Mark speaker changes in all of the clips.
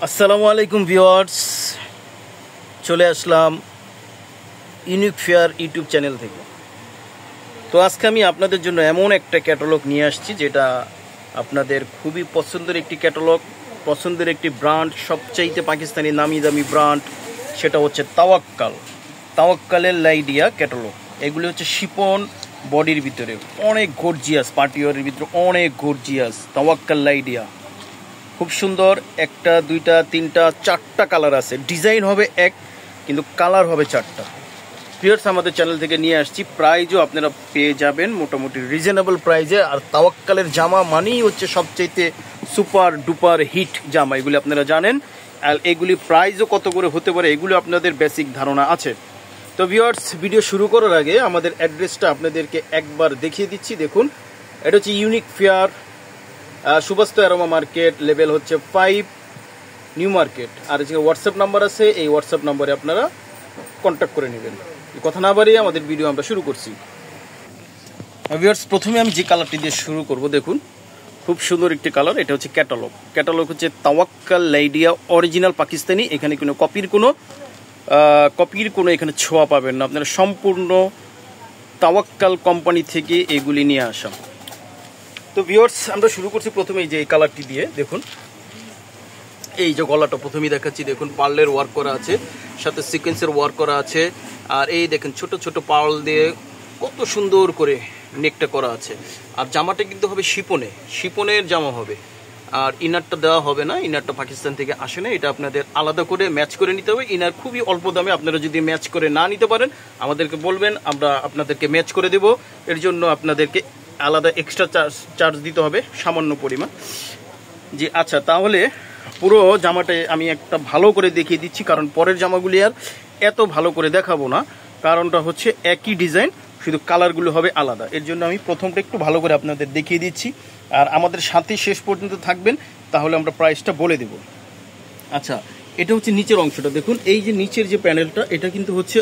Speaker 1: আসসালামু আলাইকুম ভিউয়ার্স, চলে আসলাম ইউনিক ফেয়ার ইউটিউব চ্যানেল থেকে। তো আজকে আমি আপনাদের জন্য এমন একটা ক্যাটালগ নিয়ে আসছি যেটা আপনাদের খুবই পছন্দের একটি ক্যাটালগ, পছন্দের একটি ব্র্যান্ড, সবচাইতে পাকিস্তানি নামি দামি ব্র্যান্ড, সেটা হচ্ছে তাওয়াক্কালের লাইডিয়া ক্যাটালগ। এগুলি হচ্ছে শিপন বডির ভিতরে, অনেক গর্জিয়াস, পার্টিওয়ারের ভিতরে অনেক গর্জিয়াস তাওয়াক্কাল লাইডিয়া। খুব সুন্দর, একটা দুইটা তিনটা চারটা কালার আছে, ডিজাইন হবে এক কিন্তু কালার হবে চারটা। ভিউয়ার্স, আমাদের চ্যানেল থেকে নিয়ে আসছি, প্রাইজও আপনারা পেয়ে যাবেন মোটামুটি রিজনেবল প্রাইজে। আর তাওয়াক্কালের জামা মানেই হচ্ছে সবচাইতে সুপার ডুপার হিট জামা, এগুলি আপনারা জানেন। আর এগুলি প্রাইজও কত করে হতে পারে এগুলো আপনাদের বেসিক ধারণা আছে। তো ভিউয়ার্স, ভিডিও শুরু করার আগে আমাদের অ্যাড্রেসটা আপনাদেরকে একবার দেখিয়ে দিচ্ছি। দেখুন, এটা হচ্ছে unique fair, Subastu aroma market, level হচ্ছে 5, নিউ মার্কেট। আর যে হোয়াটসঅ্যাপ নাম্বার আছে, এই হোয়াটসঅ্যাপ নাম্বারে আপনারা কন্ট্যাক্ট করে নেবেন। কথা না বাড়িয়ে আমাদের ভিডিও আমরা শুরু করছি। ভিউয়ার্স, প্রথমে আমি যে কালারটি দিয়ে শুরু করব, দেখুন খুব সুন্দর একটি কালার। এটা হচ্ছে ক্যাটালগ হচ্ছে তাওয়াক্কাল লাইডিয়া অরিজিনাল পাকিস্তানি। এখানে কোনো কপির কোনো এখানে ছোঁয়া পাবেন না, আপনারা সম্পূর্ণ তাওয়াক্কাল কোম্পানি থেকে এগুলি নিয়ে আসা। তো ভিউয়ার্স, আমরা শুরু করছি প্রথমে এই যে এই কালারটি দিয়ে। দেখুন, এই যে গলাটা প্রথমেই দেখাচ্ছি, দেখুন পার্লের ওয়ার্ক করা আছে, সাথে সিকোয়েন্সের ওয়ার্ক করা আছে। আর এই দেখেন ছোট ছোট পার্ল দিয়ে কত সুন্দর করে নেকটা করা আছে। আর জামাটা কিন্তু হবে শিপনের জামা হবে, আর ইনারটা দেওয়া হবে না, ইনারটা পাকিস্তান থেকে আসে না, এটা আপনাদের আলাদা করে ম্যাচ করে নিতে হবে। ইনার খুবই অল্প দামে, আপনারা যদি ম্যাচ করে না নিতে পারেন আমাদেরকে বলবেন, আমরা আপনাদেরকে ম্যাচ করে দেব। এর জন্য আপনাদেরকে আলাদা এক্সট্রা চার্জ দিতে হবে সামান্য পরিমাণ। জি আচ্ছা, তাহলে পুরো জামাটা আমি একটা ভালো করে দেখিয়ে দিচ্ছি, কারণ পরের জামাগুলি আর এত ভালো করে দেখাবো না। কারণটা হচ্ছে একই ডিজাইন, শুধু কালারগুলো হবে আলাদা। এর জন্য আমি প্রথমটা একটু ভালো করে আপনাদের দেখিয়ে দিচ্ছি, আর আমাদের সাথে শেষ পর্যন্ত থাকবেন, তাহলে আমরা প্রাইসটা বলে দেব। আচ্ছা, এটা হচ্ছে নিচের অংশটা। দেখুন, এই যে নিচের যে প্যানেলটা, এটা কিন্তু হচ্ছে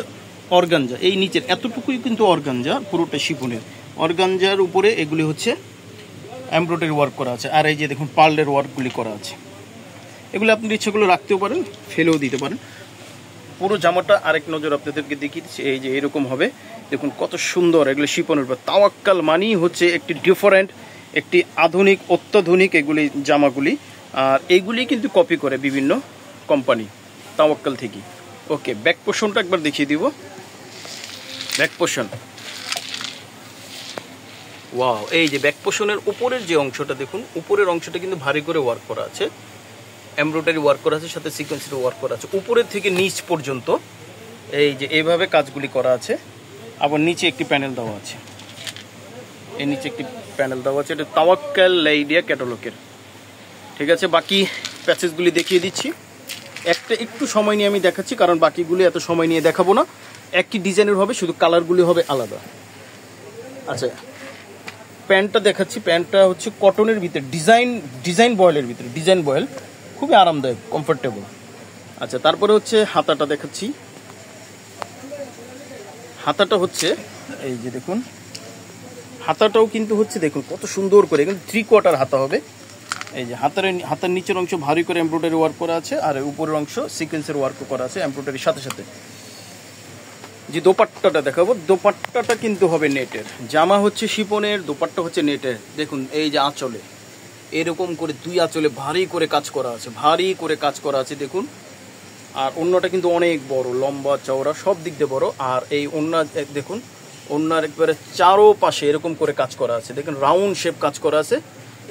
Speaker 1: অর্গানজা। এই নিচের এতটুকুই কিন্তু অর্গানজা, পুরোটা শিফনের। অর্গানজার উপরে এগুলি হচ্ছে এমব্রয়ডারি ওয়ার্ক করা আছে। আর এই যে দেখুন পার্লের ওয়ার্কগুলি করা আছে। এগুলো আপনার ইচ্ছেগুলো রাখতেও পারেন, ফেলেও দিতে পারেন। পুরো জামাটা আরেক নজর আপনাদেরকে দেখিয়ে দিচ্ছি। এই যে এরকম হবে, দেখুন কত সুন্দর। এগুলো শিপনের উপর। তাওয়াক্কাল মানেই হচ্ছে একটি ডিফারেন্ট, একটি আধুনিক, অত্যাধুনিক এগুলি জামাগুলি। আর এইগুলি কিন্তু কপি করে বিভিন্ন কোম্পানি তাওয়াক্কাল থেকে। ওকে, ব্যাক পোর্শনটা একবার দেখিয়ে দিব। ব্যাক পোর্শন, ওয়াও, এই যে ব্যাক পোর্শনের উপরের যে অংশটা দেখুন, উপরের অংশটা কিন্তু ভারী করে ওয়ার্ক করা আছে, এমব্রয়ডারি ওয়ার্ক করা আছে, সাথে সিকোয়েন্সের ওয়ার্ক করা আছে উপরের থেকে নিচ পর্যন্ত। এই যে এইভাবে কাজগুলি করা আছে। আবার নিচে একটি প্যানেল দেওয়া আছে, এই নিচে একটি প্যানেল দেওয়া আছে। এটা তাওয়াক্কাল লাইডিয়া ক্যাটালগের, ঠিক আছে। বাকি প্যাচেসগুলি দেখিয়ে দিচ্ছি, একটা একটু সময় নিয়ে আমি দেখাচ্ছি, কারণ বাকিগুলি এত সময় নিয়ে দেখাবো না। একই ডিজাইনের হবে, শুধু কালারগুলি হবে আলাদা। আচ্ছা, প্যান্টটা দেখাচ্ছি। প্যান্টটা হচ্ছে কটনের ভিতরে, ডিজাইন বয়েলের ভিতরে, ডিজাইন বয়েল, খুবই আরামদায়ক, কমফোর্টেবল। আচ্ছা, তারপরে হচ্ছে হাতাটা দেখাচ্ছি। হাতাটা হচ্ছে এই যে দেখুন, হাতাটাও কিন্তু হচ্ছে দেখুন কত সুন্দর করে, কিন্তু 3/4 হাতা হবে। এই যে হাতার নিচের অংশ ভারী করে এমব্রয়ডারি ওয়ার্ক করা আছে, আর উপরের অংশ সিকোয়েন্সের ওয়ার্ক করা আছে এমব্রয়ডারির সাথে সাথে। যে দোপাট্টাটা দেখাবো, দোপাট্টাটা কিন্তু হবে নেটের। জামা হচ্ছে শিপনের, দোপাট্টা হচ্ছে নেটের। দেখুন এই যে আঁচলে এরকম করে 2 আঁচলে ভারী করে কাজ করা আছে, দেখুন। আর ওড়নাটা কিন্তু অনেক বড়, লম্বা চওড়া, সব দিক দিয়ে বড়। আর এই ওড়না দেখুন, ওড়নার একবারে চারোপাশে এরকম করে কাজ করা আছে, দেখুন রাউন্ড শেপ কাজ করা আছে।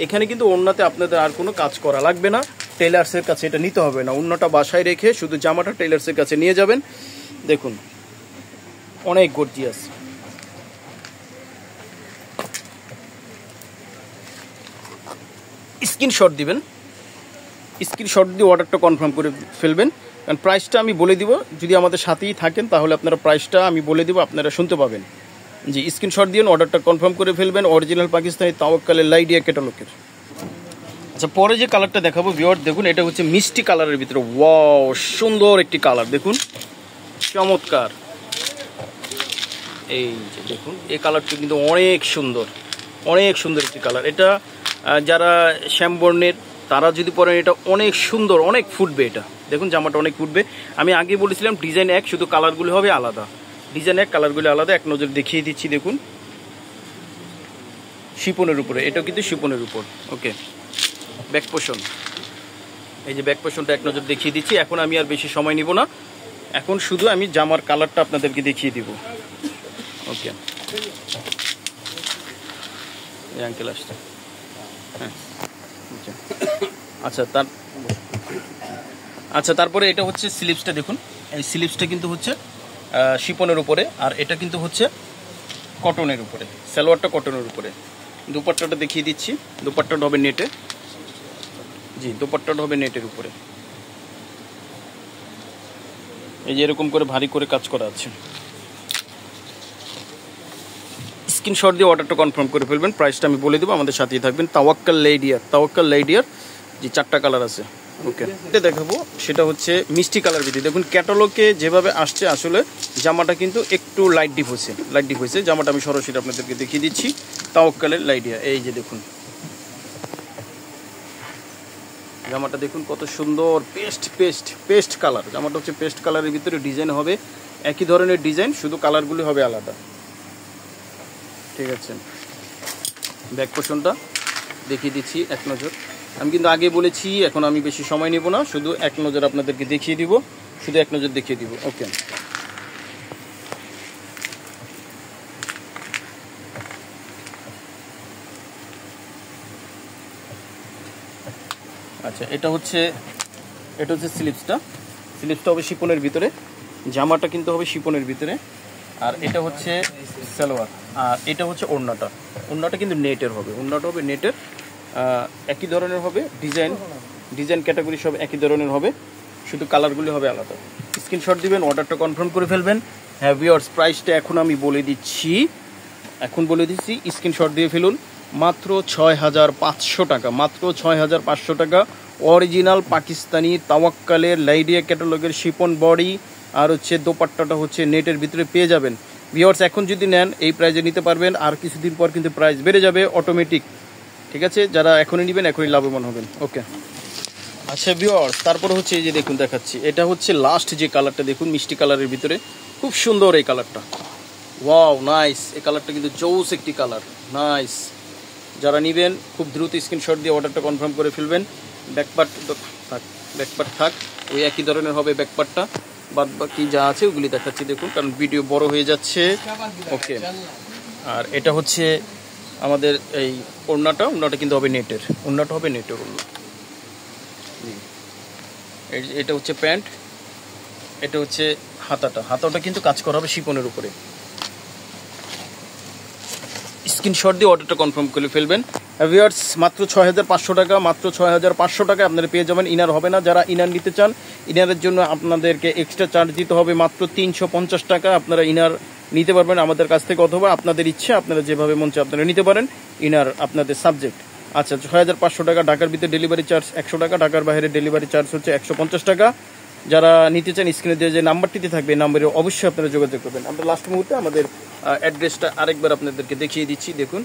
Speaker 1: এখানে কিন্তু ওড়নাতে আপনাদের আর কোনো কাজ করা লাগবে না, টেলার্সের কাছে এটা নিতে হবে না। ওড়নাটা বাসায় রেখে শুধু জামাটা টেলার্সের কাছে নিয়ে যাবেন। দেখুন অনেক গর্জিয়াস। স্ক্রিনশট দিবেন, স্ক্রিনশট দিয়ে অর্ডারটা কনফার্ম করে ফেলবেন। কারণ প্রাইসটা আমি বলে দিব, যদি আমাদের সাথেই থাকেন তাহলে আপনারা প্রাইসটা আমি বলে দিব, আপনারা শুনতে পাবেন। জি, স্ক্রিনশট দিয়ে অর্ডারটা কনফার্ম করে ফেলবেন, অরিজিনাল পাকিস্তানি তাওয়াক্কালের লাইডিয়া ক্যাটালগের। আচ্ছা, পরে যে কালারটা দেখাবো ভিউয়ার, দেখুন এটা হচ্ছে মিষ্টি কালারের ভিতরে। ওয়াও, সুন্দর একটি কালার, দেখুন চমৎকার। এই যে দেখুন, এই কালারটি কিন্তু অনেক সুন্দর একটি কালার। এটা যারা শ্যামবর্ণের তারা যদি পরেন এটা অনেক সুন্দর, অনেক ফুটবে। এটা দেখুন জামাটা অনেক ফুটবে। আমি আগে বলেছিলাম ডিজাইন এক, শুধু কালারগুলো হবে আলাদা। ডিজাইন এক, কালারগুলো আলাদা। এক নজর দেখিয়ে দিচ্ছি, দেখুন শিপনের উপরে, এটাও কিন্তু শিপনের উপর। ওকে, ব্যাক পোষণ, এই যে ব্যাক পোষণটা এক নজর দেখিয়ে দিচ্ছি। এখন আমি আর বেশি সময় নিব না, এখন শুধু আমি জামার কালারটা আপনাদেরকে দেখিয়ে দিব। ওকে, এই আঙ্কেল আসছে। হ্যাঁ, আচ্ছা তারপরে এটা হচ্ছে স্লিপসটা। দেখুন এই স্লিপসটা কিন্তু হচ্ছে শিপনের উপরে, আর এটা কিন্তু হচ্ছে কটনের উপরে। সালোয়ারটা কটনের উপরে। দুপাট্টাটা দেখিয়ে দিচ্ছি। দুপাট্টাটা হবে নেটে, জি দুপাট্টাটা হবে নেটের উপরে। এই যে এরকম করে ভারী করে কাজ করা আছে। স্ক্রিনশট দিয়ে অর্ডারটা কনফার্ম করে ফেলবেন। প্রাইসটা আমি বলে দেবো, আমাদের সাথেই থাকবেন। তাওয়াক্কাল লেডিয়ার যে 4টা কালার আছে। ওকে, এটা দেখাবো, সেটা হচ্ছে মিষ্টি কালার ভিতরে। দেখুন ক্যাটালগে যেভাবে আসছে, আসলে জামাটা কিন্তু একটু লাইট ডিপ হয়েছে। জামাটা আমি সরাসরি আপনাদেরকে দেখিয়ে দিচ্ছি। তাওয়াক্কালের লাইডিয়া, এই যে দেখুন জামাটা দেখুন কত সুন্দর, পেস্ট কালার। জামাটা হচ্ছে পেস্ট কালারের ভিতরে, ডিজাইন হবে একই ধরনের ডিজাইন, শুধু কালারগুলি হবে আলাদা। ঠিক আছে, ব্যাক পোর্শনটা দেখিয়ে দিচ্ছি এক নজর। আমি কিন্তু আগে বলেছি, এখন আমি বেশি সময় নেব না, শুধু এক নজর আপনাদেরকে দেখিয়ে দিব, ওকে, আচ্ছা এটা হচ্ছে স্লিপসটা হবে শিপনের ভিতরে। জামাটা কিন্তু হবে শিপনের ভিতরে। আর এটা হচ্ছে সালোয়ার, আর এটা হচ্ছে ওড়নাটা কিন্তু নেটের হবে। ওড়নাটা হবে নেটের, একই ধরনের হবে। ডিজাইন ক্যাটাগরি সব একই ধরনের হবে, শুধু কালারগুলি হবে আলাদা। স্ক্রিনশট দিবেন, অর্ডারটা কনফার্ম করে ফেলবেন। হ্যাঁ ভিউয়ার্স, প্রাইসটা এখন আমি বলে দিচ্ছি, স্ক্রিনশট দিয়ে ফেলুন। মাত্র 6,500 টাকা, মাত্র 6,500 টাকা। অরিজিনাল পাকিস্তানি তাওয়াক্কালের লাইডিয়া ক্যাটালগের শিপন বডি, আর হচ্ছে দোপাট্টাটা হচ্ছে নেটের ভিতরে পেয়ে যাবেন। ভিউয়ার্স এখন যদি নেন এই প্রাইসে নিতে পারবেন, আর কিছুদিন পর কিন্তু প্রাইস বেড়ে যাবে অটোমেটিক। ঠিক আছে, যারা এখনই নেবেন এখনই লাভবান হবেন। ওকে, আচ্ছা ভিউয়ার্স, তারপরে হচ্ছে এই যে দেখুন দেখাচ্ছি, এটা হচ্ছে লাস্ট যে কালারটা, দেখুন মিষ্টি কালারের ভিতরে, খুব সুন্দর এই কালারটা। ওয়াও নাইস, এই কালারটা কিন্তু জোস একটি কালার, নাইস। যারা নেবেন খুব দ্রুত স্ক্রিনশট দিয়ে অর্ডারটা কনফার্ম করে ফেলবেন। ব্যাকপার্ট থাক, ওই একই ধরনের হবে ব্যাকপার্টটা, বাদ বাকি যা আছে ওগুলি দেখাচ্ছি দেখুন, কারণ ভিডিও বড় হয়ে যাচ্ছে। ওকে, আর এটা হচ্ছে আমাদের এই ওড়নাটা কিন্তু হবে নেটের, ওড়না। এটা হচ্ছে প্যান্ট, এটা হচ্ছে হাতাটা কিন্তু কাজ করা হবে শিপনের উপরে। স্ক্রিনশট দিয়ে অর্ডারটা কনফার্ম করে ফেলবেন। ভিউয়ার্স মাত্র 6,500 টাকা, মাত্র 6,500 টাকা আপনারা পেয়ে যাবেন। ইনার হবে না, যারা ইনার নিতে চান ইনারের জন্য আপনাদেরকে এক্সট্রা চার্জ দিতে হবে মাত্র 350 টাকা। আপনারা ইনার নিতে পারবেন আমাদের কাছ থেকে, অথবা আপনাদের ইচ্ছে, আপনারা যেভাবে মন চায় আপনারা নিতে পারেন। ইনার আপনাদের সাবজেক্ট। আচ্ছা 6,500 টাকা, ঢাকার ভিতরে ডেলিভারি চার্জ 100 টাকা, ঢাকার বাইরে ডেলিভারি চার্জ হচ্ছে 150 টাকা। যারা নিতে চান স্ক্রিনে দিয়ে যে নাম্বারটিতে থাকবে এই নাম্বারে অবশ্যই আপনারা যোগাযোগ করবেন। আমরা লাস্ট মুহূর্তে আমাদের অ্যাড্রেসটা আরেকবার আপনাদেরকে দেখিয়ে দিচ্ছি। দেখুন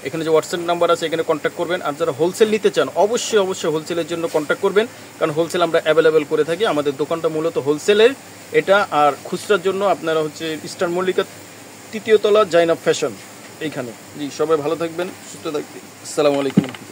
Speaker 1: এখানে যে হোয়াটসঅ্যাপ নাম্বার আছে, এখানে কন্ট্যাক্ট করবেন। আর যারা হোলসেল নিতে চান অবশ্যই হোলসেলের জন্য কন্ট্যাক্ট করবেন, কারণ হোলসেল আমরা অ্যাভেলেবেল করে থাকি। আমাদের দোকানটা মূলত হোলসেলের এটা। আর খুচরার জন্য আপনারা হচ্ছে ইস্টার্ন মল্লিকা 3য় তলা, জাইনাব ফ্যাশন এইখানে। জি সবাই ভালো থাকবেন, সুস্থ থাকবেন। আসসালামু আলাইকুম।